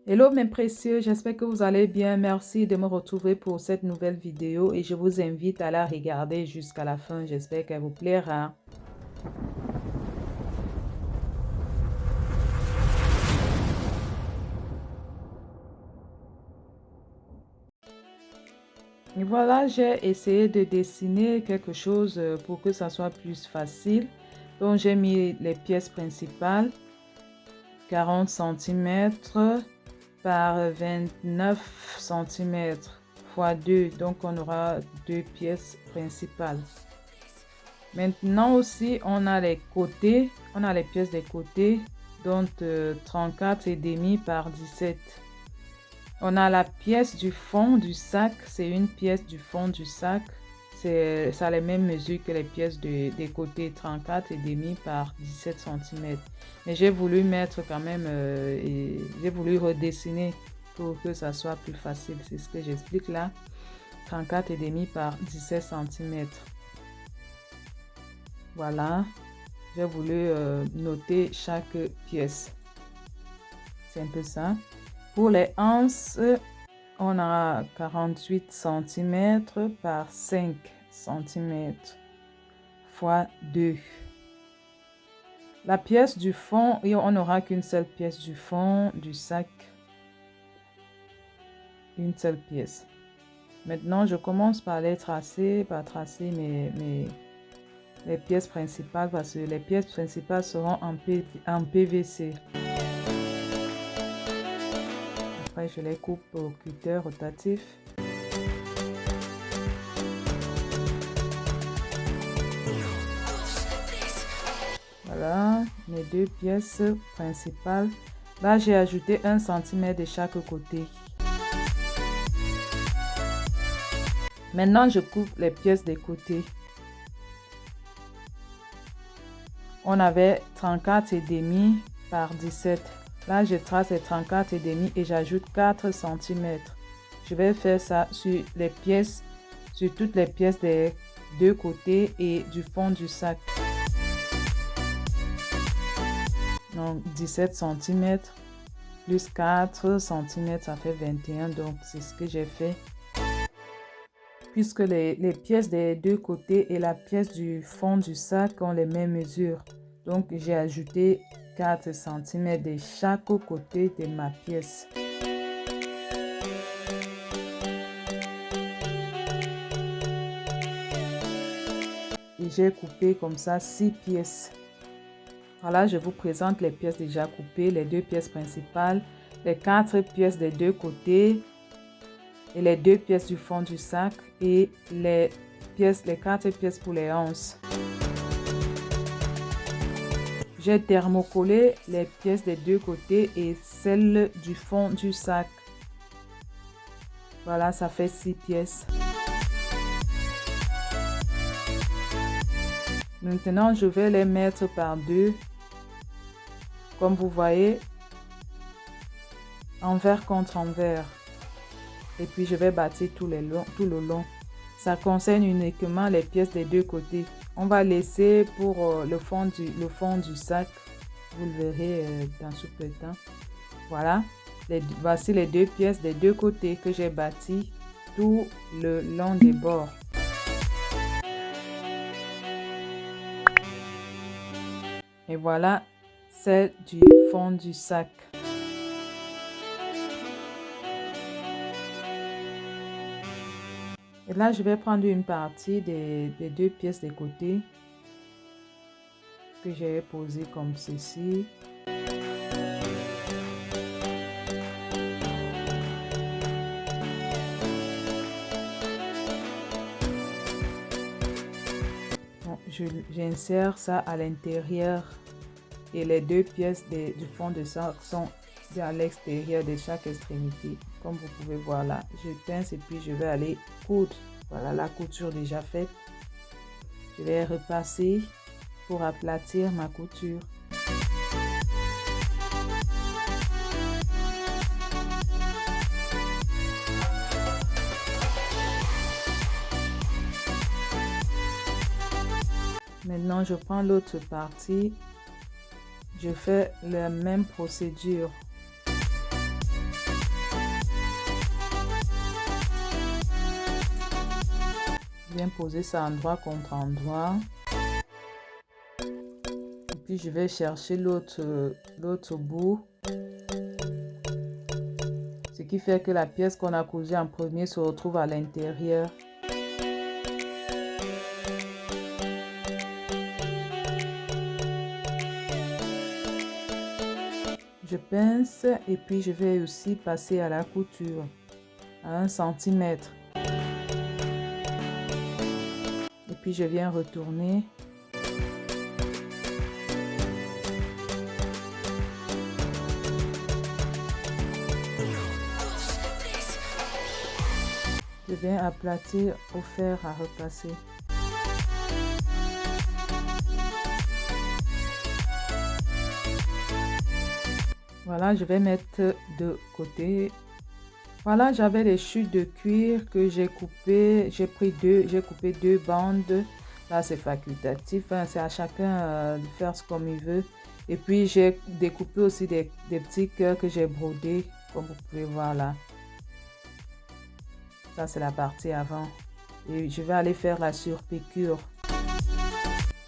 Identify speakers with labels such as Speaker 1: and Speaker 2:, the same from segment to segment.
Speaker 1: Hello mes précieux, j'espère que vous allez bien. Merci de me retrouver pour cette nouvelle vidéo et je vous invite à la regarder jusqu'à la fin. J'espère qu'elle vous plaira. Et voilà, j'ai essayé de dessiner quelque chose pour que ça soit plus facile. Donc j'ai mis les pièces principales, 40 cm par 29 cm fois 2. Donc on aura deux pièces principales. Maintenant aussi, on a les côtés, on a les pièces des côtés, donc 34 et demi par 17. On a la pièce du fond du sac, c'est une pièce du fond du sac. Ça a les mêmes mesures que les pièces des côtés, 34 et demi par 17 cm. Mais j'ai voulu mettre quand même, j'ai voulu redessiner pour que ça soit plus facile. C'est ce que j'explique là. 34 et demi par 17 cm. Voilà, j'ai voulu noter chaque pièce. C'est un peu ça. Pour les anses, on a 48 cm par 5 cm fois 2. La pièce du fond, on n'aura qu'une seule pièce du fond du sac. Une seule pièce. Maintenant, je commence par les tracer, par tracer les pièces principales parce que les pièces principales seront en PVC. Après, je les coupe au cutter rotatif. Voilà, mes deux pièces principales. Là, j'ai ajouté 1 cm de chaque côté. Maintenant, je coupe les pièces des côtés. On avait 34 et demi par 17. Là, je trace les 34 et demi et j'ajoute 4 cm. Je vais faire ça sur les pièces, sur toutes les pièces des deux côtés et du fond du sac. Donc 17 cm plus 4 cm, ça fait 21. Donc c'est ce que j'ai fait. Puisque les pièces des deux côtés et la pièce du fond du sac ont les mêmes mesures. Donc j'ai ajouté 4 cm de chaque côté de ma pièce. Et j'ai coupé comme ça 6 pièces. Voilà, je vous présente les pièces déjà coupées, les deux pièces principales, les 4 pièces des deux côtés et les 2 pièces du fond du sac et les 4 pièces pour les anses. J'ai thermocollé les pièces des deux côtés et celles du fond du sac. Voilà, ça fait 6 pièces. Maintenant, je vais les mettre par deux. Comme vous voyez, envers contre envers. Et puis, je vais bâtir tout le long. Ça concerne uniquement les pièces des deux côtés. On va laisser pour le fond du sac. Vous le verrez dans ce peu de temps. Voilà. Voici les deux pièces des deux côtés que j'ai bâties tout le long des bords. Et voilà celle du fond du sac. Et là, je vais prendre une partie des deux pièces des côtés que j'ai posées comme ceci. J'insère ça à l'intérieur et les deux pièces du fond de sac sont à l'extérieur de chaque extrémité. Comme vous pouvez voir là, je pince et puis je vais aller coudre. Voilà la couture déjà faite. Je vais repasser pour aplatir ma couture. Maintenant, je prends l'autre partie. Je fais la même procédure. Je viens poser ça endroit contre endroit. Et puis je vais chercher l'autre bout. Ce qui fait que la pièce qu'on a cousue en premier se retrouve à l'intérieur. Je pince et puis je vais aussi passer à la couture à 1 cm. Et puis je viens retourner. Je viens aplatir au fer à repasser. Voilà, je vais mettre de côté. Voilà, j'avais les chutes de cuir que j'ai coupées. J'ai coupé 2 bandes. Là, c'est facultatif, hein, c'est à chacun de faire comme il veut. Et puis, j'ai découpé aussi des petits cœurs que j'ai brodés, comme vous pouvez voir là. Ça, c'est la partie avant. Et je vais aller faire la surpiqûre.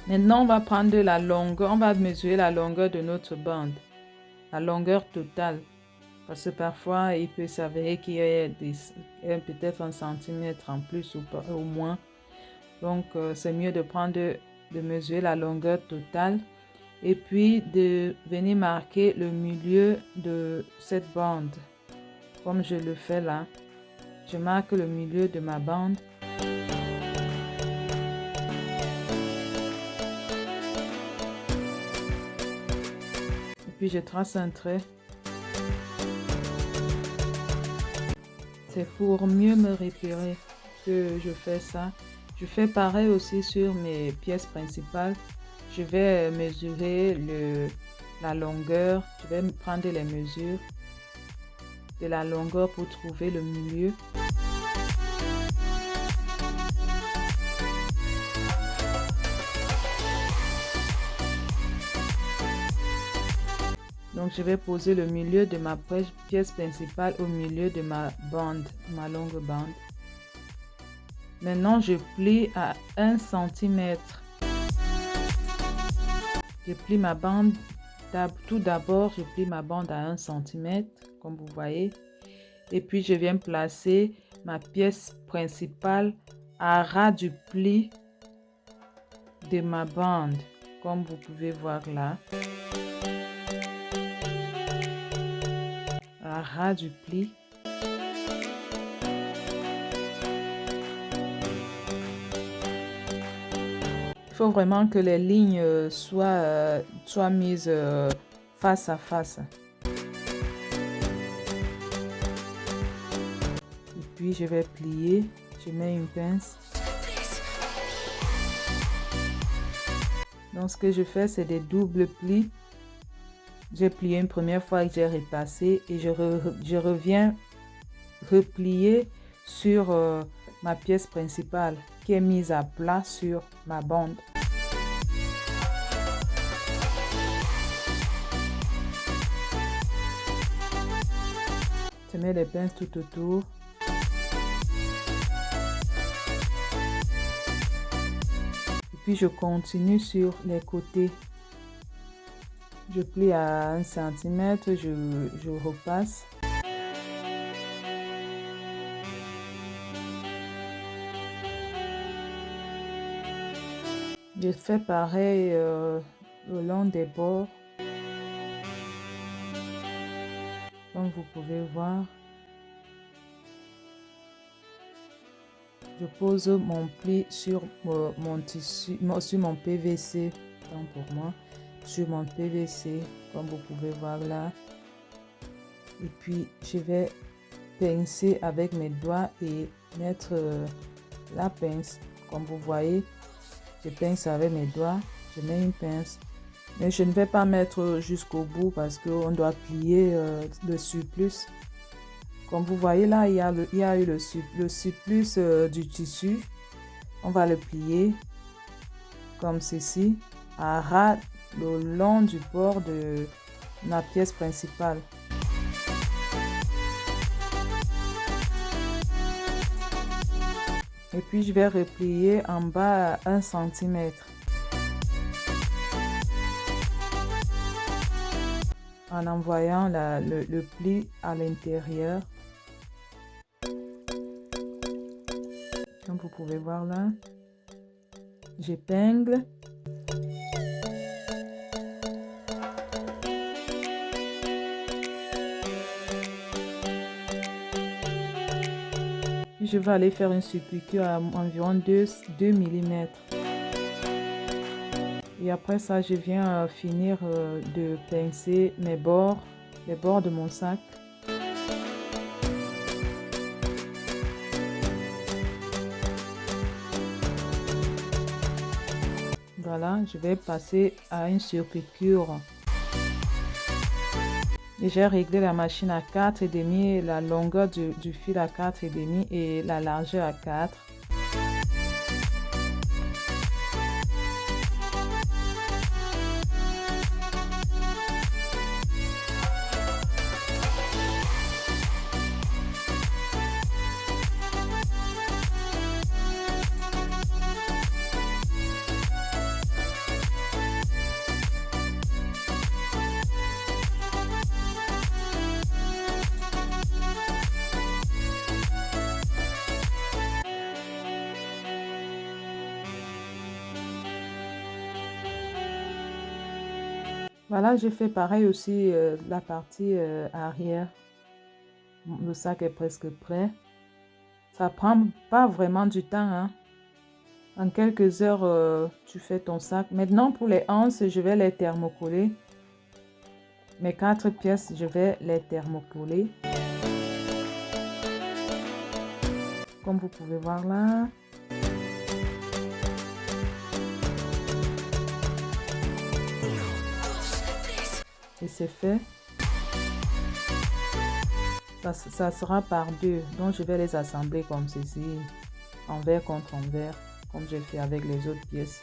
Speaker 1: Maintenant, on va prendre la longueur. On va mesurer la longueur de notre bande. La longueur totale. Parce que parfois, il peut s'avérer qu'il y ait peut-être 1 cm en plus ou au moins. Donc, c'est mieux de mesurer la longueur totale. Et puis, de venir marquer le milieu de cette bande. Comme je le fais là. Je marque le milieu de ma bande. Et puis je trace un trait. C'est pour mieux me repérer que je fais ça. Je fais pareil aussi sur mes pièces principales. Je vais mesurer la longueur. Je vais prendre les mesures de la longueur pour trouver le milieu. Donc, je vais poser le milieu de ma pièce principale au milieu de ma bande, ma longue bande. Maintenant, je plie à 1 cm. Je plie ma bande. Tout d'abord, je plie ma bande à 1 cm, comme vous voyez. Et puis, je viens placer ma pièce principale à ras du pli de ma bande, comme vous pouvez voir là. À ras du pli. Il faut vraiment que les lignes soient mises face à face. Et puis je vais plier. Je mets une pince. Donc ce que je fais, c'est des doubles plis. J'ai plié une première fois et j'ai repassé et je reviens replier sur ma pièce principale qui est mise à plat sur ma bande. Je mets les pinces tout autour. Et puis je continue sur les côtés. Je plie à 1 cm, je repasse. Je fais pareil le long des bords. Comme vous pouvez voir. Je pose mon pli sur mon tissu, sur mon PVC. Tant pour moi. Sur mon PVC, comme vous pouvez voir là. Et puis, je vais pincer avec mes doigts et mettre la pince. Comme vous voyez, je pince avec mes doigts. Je mets une pince. Mais je ne vais pas mettre jusqu'au bout parce qu'on doit plier le surplus. Comme vous voyez là, il y a eu le surplus du tissu. On va le plier comme ceci, à ras le long du bord de ma pièce principale. Et puis je vais replier en bas à 1 cm. En envoyant le pli à l'intérieur. Comme vous pouvez voir là, j'épingle. Puis je vais aller faire une surpiqûre à environ 2 mm. Et après ça, je viens finir de pincer les bords de mon sac. Voilà, je vais passer à une surpiqûre. Et j'ai réglé la machine à 4,5, la longueur du fil à 4,5 et la largeur à 4. Voilà, j'ai fait pareil aussi la partie arrière. Le sac est presque prêt. Ça prend pas vraiment du temps, hein. En quelques heures, tu fais ton sac. Maintenant, pour les anses, je vais les thermocoller. Mes 4 pièces, je vais les thermocoller. Comme vous pouvez voir là. Et c'est fait. Ça sera par deux. Donc, je vais les assembler comme ceci. Envers contre envers. Comme j'ai fait avec les autres pièces.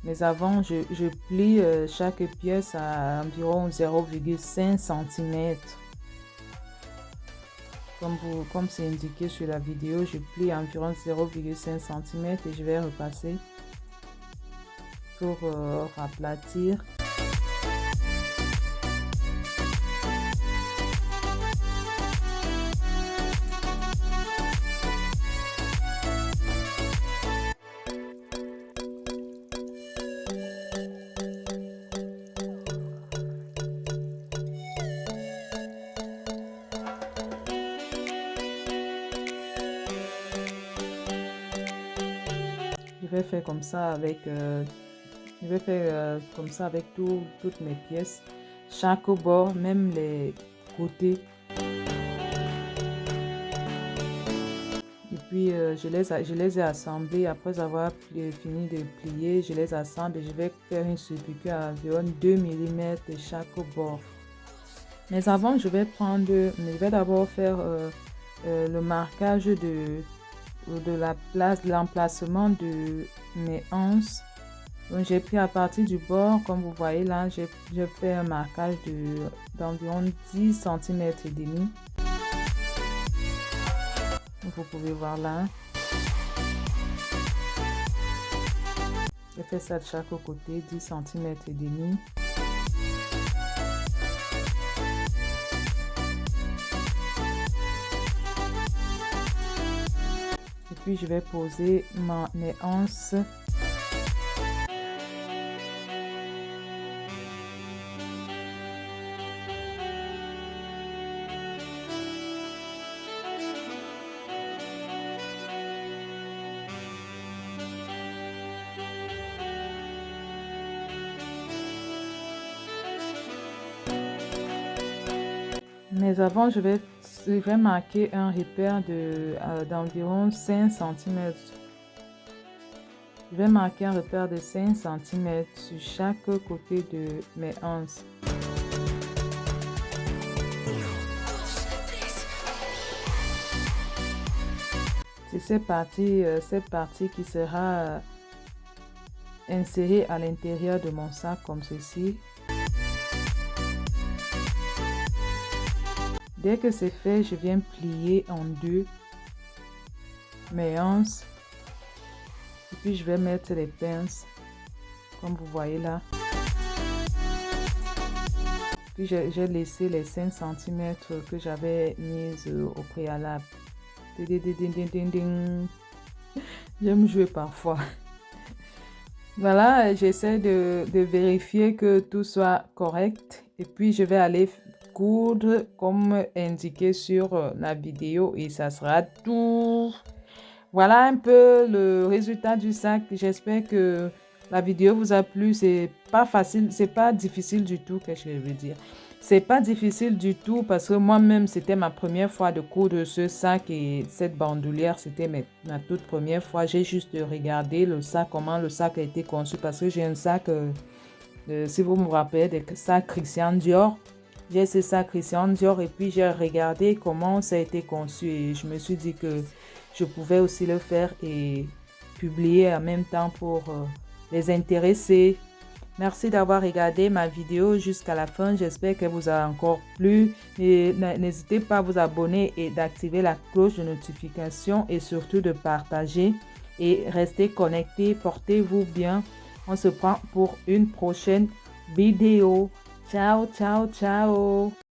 Speaker 1: Mais avant, je plie chaque pièce à environ 0,5 cm. Comme c'est indiqué sur la vidéo, je plie à environ 0,5 cm et je vais repasser pour aplatir. Je vais faire comme ça avec toutes mes pièces, chaque bord, même les côtés. Et puis je les ai assemblés après avoir fini de plier. Je les assemble et je vais faire une surpiqûre à environ 2 mm de chaque bord. Mais avant, je vais d'abord faire le marquage de l'emplacement de mes anses. Donc j'ai pris à partir du bord, comme vous voyez là, j'ai fait un marquage d'environ 10 cm et demi. Vous pouvez voir là. J'ai fait ça de chaque côté, 10 cm et demi. Et puis je vais poser mes anses. Mais avant, je vais marquer un repère d'environ 5 cm. Je vais marquer un repère de 5 cm sur chaque côté de mes anses. C'est cette partie qui sera insérée à l'intérieur de mon sac comme ceci. Dès que c'est fait, je viens plier en deux mes anses Et puis, je vais mettre les pinces, comme vous voyez là. Puis, j'ai laissé les 5 cm que j'avais mises au préalable. J'aime jouer parfois. Voilà, j'essaie de vérifier que tout soit correct. Et puis, je vais aller coudre comme indiqué sur la vidéo et ça sera tout. Voilà un peu le résultat du sac. J'espère que la vidéo vous a plu. C'est pas facile, c'est pas difficile du tout, qu'est-ce que je veux dire. C'est pas difficile du tout parce que moi-même, c'était ma première fois de coudre ce sac et cette bandoulière, c'était ma toute première fois. J'ai juste regardé le sac, comment le sac a été conçu parce que j'ai un sac, si vous me rappelez, des sacs Christian Dior. J'ai ce sac Christian Dior et puis j'ai regardé comment ça a été conçu et je me suis dit que je pouvais aussi le faire et publier en même temps pour les intéresser. Merci d'avoir regardé ma vidéo jusqu'à la fin. J'espère qu'elle vous a encore plu. N'hésitez pas à vous abonner et d'activer la cloche de notification et surtout de partager et restez connectés. Portez-vous bien. On se prend pour une prochaine vidéo. Ciao, ciao, ciao.